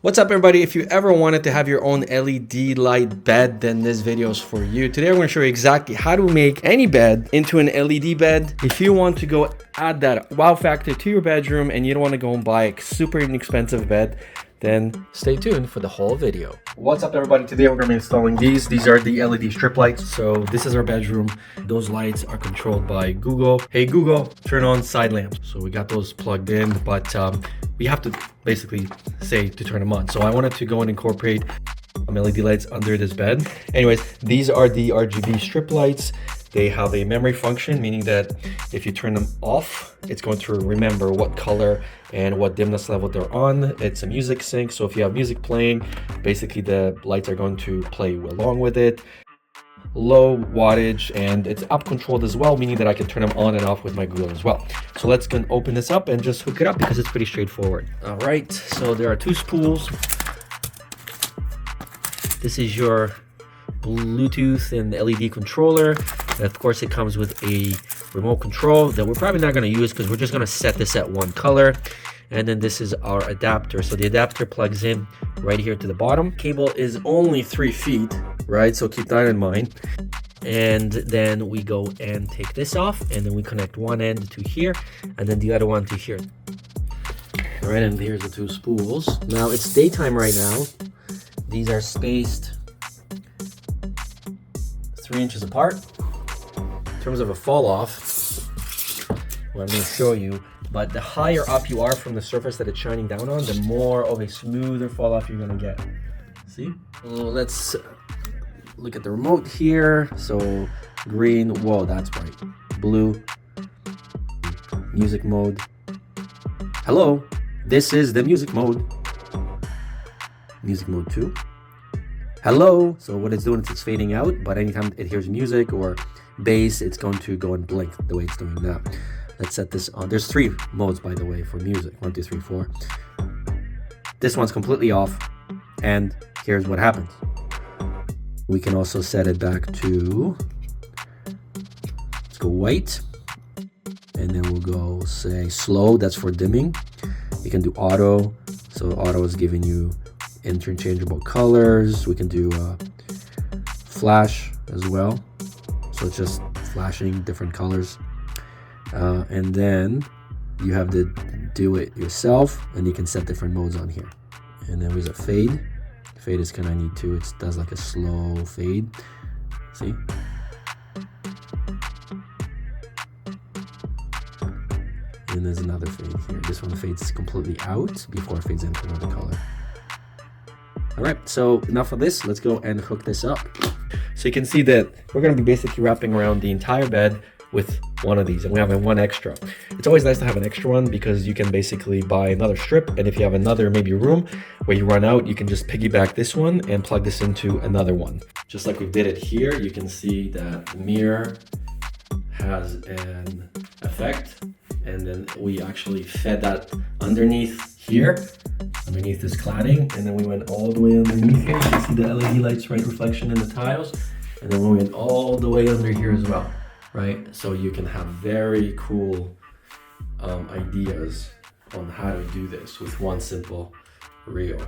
What's up everybody? If you ever wanted to have your own LED light bed, then this video is for you. Today I'm going to show you exactly how to make any bed into an LED bed. If you want to go add that wow factor to your bedroom and you don't want to go and buy a super inexpensive bed, then stay tuned for the whole video. What's up everybody? Today we're going to be installing these. These are the LED strip lights. So this is our bedroom. Those lights are controlled by Google. Hey Google, turn on side lamps. So we got those plugged in, but we have to basically say to turn them on. So I wanted to go and incorporate LED lights under this bed. Anyways, these are the RGB strip lights. They have a memory function, meaning that if you turn them off, it's going to remember what color and what dimness level they're on. It's a music sync, so if you have music playing, basically the lights are going to play along with it. Low wattage, and it's up controlled as well, meaning that I can turn them on and off with my Google as well. So let's go open this up and just hook it up because it's pretty straightforward. All right, so there are two spools. This is your Bluetooth and LED controller. And of course it comes with a remote control that we're probably not going to use because we're just going to set this at one color. And then this is our adapter. So the adapter plugs in right here to the bottom. Cable is only 3 feet, right? So keep that in mind. And then we go and take this off, and then we connect one end to here and then the other one to here. All right, and here's the two spools. Now it's daytime right now. These are spaced 3 inches apart. In terms of a fall off, well, I'm going to show you, but the higher up you are from the surface that it's shining down on, the more of a smoother fall off you're going to get. See? Well, let's look at the remote here. So green, whoa, that's bright. Blue, music mode. Hello, this is the music mode. Music mode 2. Hello. So what it's doing is it's fading out, but anytime it hears music or bass, it's going to go and blink the way it's doing now. Let's set this on. There's 3 modes, by the way, for music. 1, 2, 3, 4. This one's completely off, and here's what happens. We can also set it back to, let's go white, and then we'll go say slow. That's for dimming. You can do auto. So auto is giving you interchangeable colors. We can do flash as well, so it's just flashing different colors, and then you have to do it yourself, and you can set different modes on here. And then there's a fade. Fade is kind of neat too. It does like a slow fade. See? And there's another fade here. This one fades completely out before it fades into another color. All right, so enough of this. Let's go and hook this up. So you can see that we're going to be basically wrapping around the entire bed with one of these, and we have one extra. It's always nice to have an extra one because you can basically buy another strip, and if you have another maybe room where you run out, you can just piggyback this one and plug this into another one. Just like we did it here, you can see that the mirror has an effect, and then we actually fed that underneath here, underneath this cladding, and then we went all the way underneath here. You can see the LED lights, right, reflection in the tiles, and then we went all the way under here as well, right? So you can have very cool ideas on how to do this with one simple reel.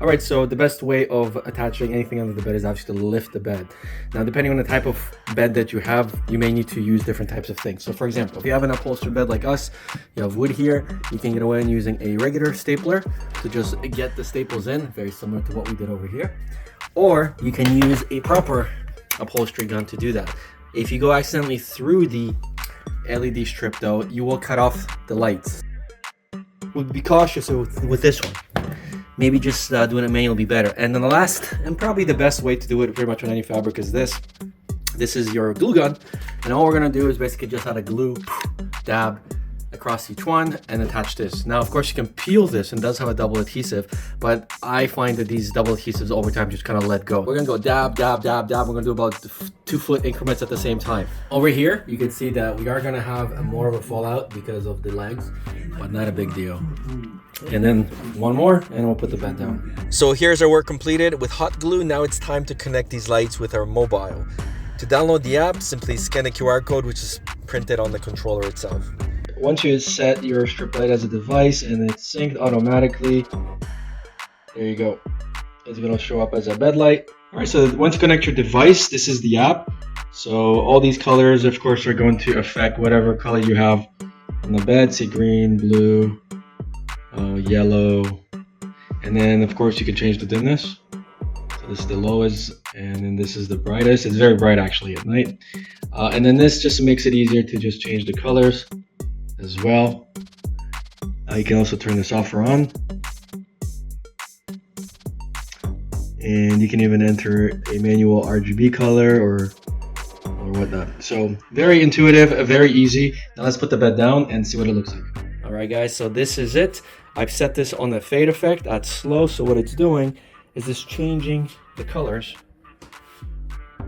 All right, so the best way of attaching anything under the bed is actually to lift the bed. Now, depending on the type of bed that you have, you may need to use different types of things. So for example, if you have an upholstered bed like us, you have wood here, you can get away and using a regular stapler to just get the staples in, very similar to what we did over here. Or you can use a proper upholstery gun to do that. If you go accidentally through the LED strip though, you will cut off the lights. We'll be cautious with this one. Maybe just doing it manually will be better. And then the last, and probably the best way to do it pretty much on any fabric is this. This is your glue gun. And all we're gonna do is basically just add a glue, dab across each one and attach this. Now, of course, you can peel this and it does have a double adhesive, but I find that these double adhesives over time just kind of let go. We're gonna go dab, dab, dab, dab. We're gonna do about 2-foot increments at the same time. Over here, you can see that we are gonna have more of a fallout because of the legs, but not a big deal. And then one more and we'll put the bed down. So here's our work completed with hot glue. Now it's time to connect these lights with our mobile. To download the app, simply scan the QR code, which is printed on the controller itself. Once you set your strip light as a device and it's synced automatically, There you go. It's gonna show up as a bed light. All right, so once you connect your device, this is the app. So all these colors, of course, are going to affect whatever color you have on the bed. Say green, blue, yellow, and then of course you can change the dimness. So this is the lowest, and then this is the brightest. It's very bright actually at night. And then this just makes it easier to just change the colors as well. You can also turn this off or on. And you can even enter a manual RGB color or whatnot. So very intuitive, very easy. Now let's put the bed down and see what it looks like. All right, guys, so this is it. I've set this on the fade effect at slow. So what it's doing is it's changing the colors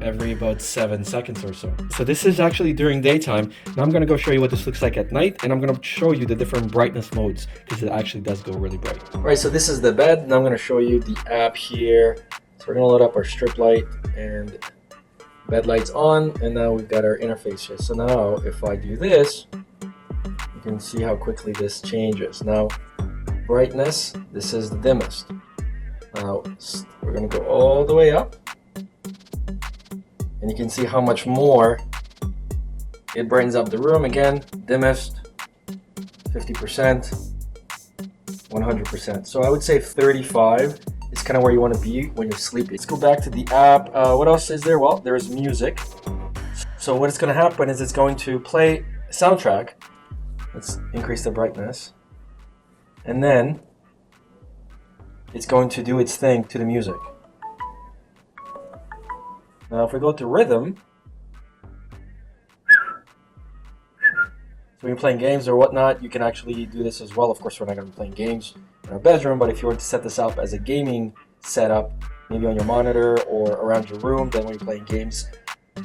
every about 7 seconds or so. So this is actually during daytime. Now I'm gonna go show you what this looks like at night, and I'm gonna show you the different brightness modes because it actually does go really bright. All right, so this is the bed. Now I'm gonna show you the app here. So we're gonna load up our strip light and bed lights on, and now we've got our interface here. So now if I do this, you can see how quickly this changes. Now, brightness, this is the dimmest. Now we're gonna go all the way up, and you can see how much more it brightens up the room. Again, dimmest, 50%, 100%. So I would say 35 is kind of where you want to be when you're sleepy. Let's go back to the app. What else is there? Well, there is music. So what is going to happen is it's going to play a soundtrack. Let's increase the brightness. And then it's going to do its thing to the music. Now if we go to rhythm, so when you're playing games or whatnot, you can actually do this as well. Of course, we're not going to be playing games in our bedroom, but if you were to set this up as a gaming setup, maybe on your monitor or around your room, then when you're playing games,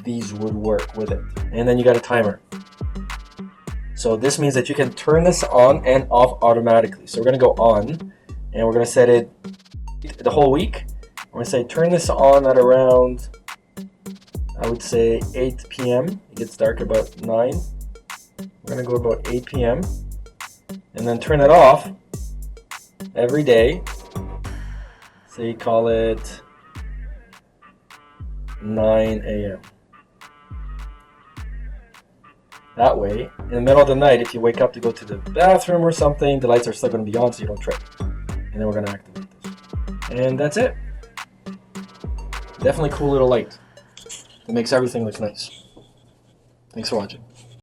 these would work with it. And then you got a timer. So this means that you can turn this on and off automatically. So we're going to go on, and we're going to set it the whole week. We're going to say turn this on at around, I would say 8 p.m. It gets dark about 9. We're going to go about 8 p.m. and then turn it off every day. Say call it 9 a.m. That way, in the middle of the night, if you wake up to go to the bathroom or something, the lights are still going to be on so you don't trip. And then we're going to activate this. And that's it. Definitely cool little light. It makes everything look nice. Thanks for watching.